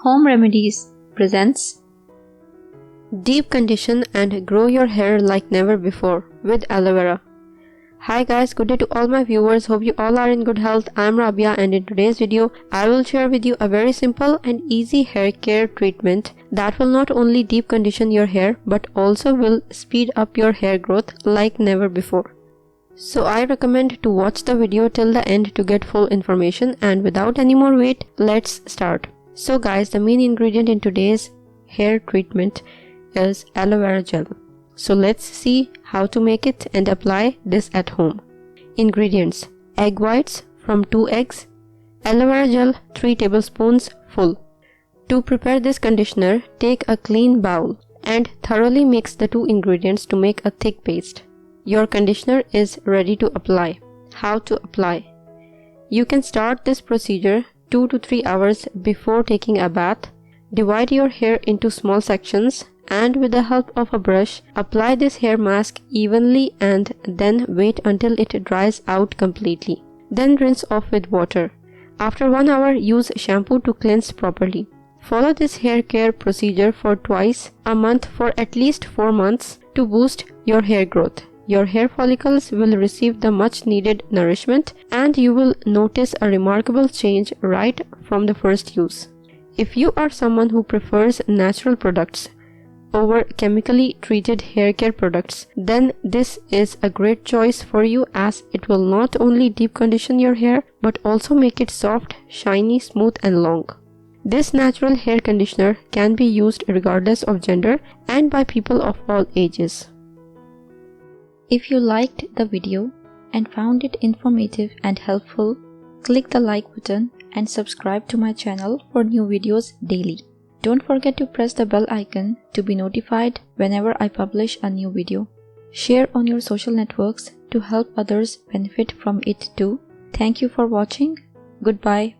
Home Remedies presents Deep condition and grow your hair like never before with aloe vera. Hi guys, good day to all my viewers. Hope you all are in good health. I am Rabia and in today's video I will share with you a very simple and easy hair care treatment that will not only deep condition your hair but also will speed up your hair growth like never before. So I recommend to watch the video till the end to get full information, and without any more wait, let's start. So guys, the main ingredient in today's hair treatment is aloe vera gel. So let's see how to make it and apply this at home. Ingredients: egg whites from 2 eggs, aloe vera gel 3 tablespoons full. To prepare this conditioner, take a clean bowl and thoroughly mix the 2 ingredients to make a thick paste. Your conditioner is ready to apply. How to apply? You can start this procedure 2 to 3 hours before taking a bath. Divide your hair into small sections and with the help of a brush, apply this hair mask evenly and then wait until it dries out completely. Then rinse off with water. After 1 hour, use shampoo to cleanse properly. Follow this hair care procedure for twice a month for at least 4 months to boost your hair growth. Your hair follicles will receive the much needed nourishment and you will notice a remarkable change right from the first use. If you are someone who prefers natural products over chemically treated hair care products, then this is a great choice for you, as it will not only deep condition your hair but also make it soft, shiny, smooth and long. This natural hair conditioner can be used regardless of gender and by people of all ages. If you liked the video and found it informative and helpful, click the like button and subscribe to my channel for new videos daily. Don't forget to press the bell icon to be notified whenever I publish a new video. Share on your social networks to help others benefit from it too. Thank you for watching. Goodbye.